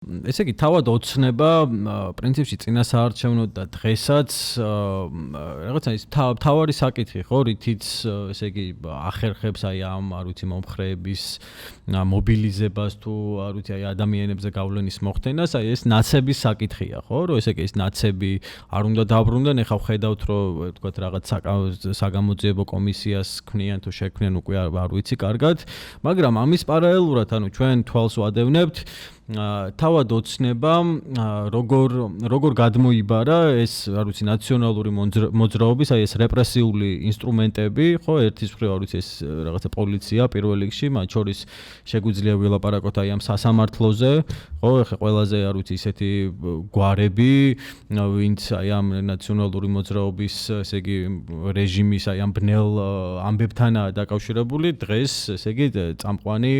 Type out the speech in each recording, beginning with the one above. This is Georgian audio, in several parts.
ესე იგი, თავად ოცნება პრინციპში წინასაარჩევნო და დღესაც რაღაცა ის თავარი საკითხი ხო, რითიც ესე იგი ახერხებს აი ამ არ ვიცი მომხრეების მობილიზებას თუ არ ვიცი აი ადამიანებზე გავლენის მოხდენას, აი ეს ნაცების საკითხია ხო, რომ ესე იგი ეს ნაცები არ უნდა დაბრუნდნენ, ეხლა ხედავთ რომ ვთქვათ რაღაც საგამოძიებო კომისიას ქმნიან თუ შექმნიან უკვე არ ვიცი კარგად, მაგრამ ამის პარალელურად ანუ ჩვენ თვალს ვადევნებთ თავად ოცნება როგორ გადმოიბარა ეს არ ვიცი ნაციონალური მოძრაობის აი ეს რეპრესიული ინსტრუმენტები ხო ერთის მხრივ არ ვიცი ეს რაღაცა პოლიცია პირველ რიგში მათ შორის შეგვიძლია ვილაპარაკოთ აი ამ სასამართლოზე ხო ეხლა ყველაზე არ ვიცი ისეთი გვარები ვინც აი ამ ნაციონალური მოძრაობის ესე იგი რეჟიმის აი ამ ბნელ ამბებთანაა დაკავშირებული დღეს ესე იგი წამყვანი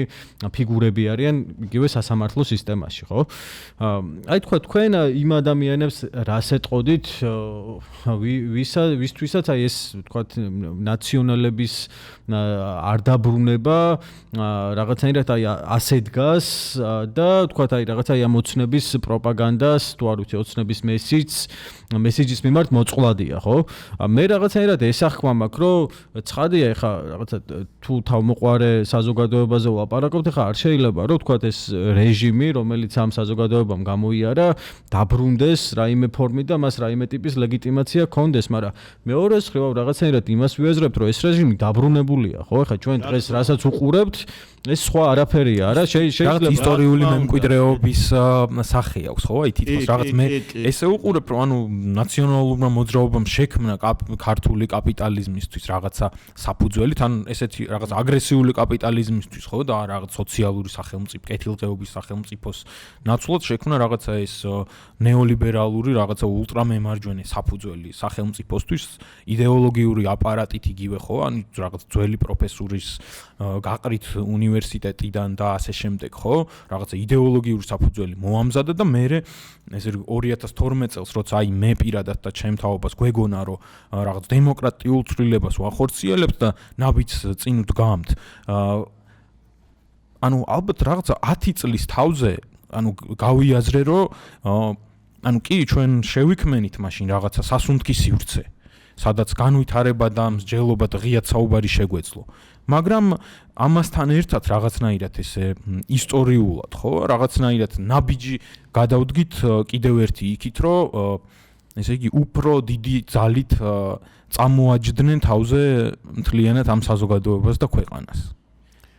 ფიგურები არიან იგივე სასამართლოს სისტემაში, ხო? აი თქვა თქვენ იმ ადამიანებს რას ეტყოდით, ვისთვისაც აი ეს თქვა ნაციონალების არ დაბრუნება რაღაცნაირად აი ასე დგას და თქვა აი რაღაცა აი ოცნების პროპაგანდას, თუ არ ვიცი, ოცნების მესიჯის მიმართ მოწყვლადია, ხო? მე რაღაცნაირად ესახმა მაქვს, რომ ცხადია ეხა რაღაცა თუ თავმოყარე საზოგადოებაზე ვლაპარაკობთ, ეხა არ შეიძლება რომ თქვა ეს რეჟიმი რომელიც ამ საზოგადოებამ გამოიარა, დაბრუნდეს რაიმე ფორმით და მას რაიმე ტიპის ლეგიტიმაცია ჰქონდეს, მაგრამ მეორე მხრივ რაღაცნაირად იმას ვიაზრებთ, რომ ეს რეჟიმი დაბრუნებულია, ხო? ეხლა ჩვენ დღეს რასაც უყურებთ, ეს სხვა არაფერია, არა? შეიძლება ისტორიული მემკვიდრეობის სახე აქვს, ხო? აი თითქოს რაღაც მე ესე უყურებ, რომ ანუ ნაციონალურმა მოძრაობამ შექმნა ქართული კაპიტალიზმისთვის რაღაცა საფუძველი, თან ესეთი რაღაც აგრესიული კაპიტალიზმისთვის, ხო? და რაღაც სოციალური სახელმწიფო, კეთილდღეობის სახელმწიფოს ნაცვლად შექმნა რაღაცა ეს ნეოლიბერალური რაღაცა ულტრამემარჯვენე საფუძველი სახელმწიფოსთვის იდეოლოგიური აპარატით იგივე ხო? ანუ რაღაც ძველი პროფესურის გაყრით უნივერსიტეტიდან და ასე შემდეგ, ხო? რაღაცა იდეოლოგიური საფუძველი მოამზადა და მე ესე 2012 წელს როცა აი მე პირადად და ჩემ თაობას გვეგონა რომ რაღაც დემოკრატიულ ცვლილებას ვახორციელებთ და ნაბიჯს წინ ვდგამთ. ანუ ალბათ რაღაცა 10 წლის თავზე ანუ გავიაზრე რომ ანუ კი ჩვენ შევიქმნით მაშინ რაღაცა სასუნთქი სივრცე სადაც განვითარება და მსჯელობა და ღიად საუბარი შეგვეძლო. მაგრამ ამასთან ერთად რაღაცნაირად ესე ისტორიულად, ხო, რაღაცნაირად ნაბიჯი გადავდგით კიდევ ერთი იქით, რომ ესე იგი უფრო დიდი ძალით წამოაჯდნენ თავზე მთლიანად ამ საზოგადოებას და ქვეყანას.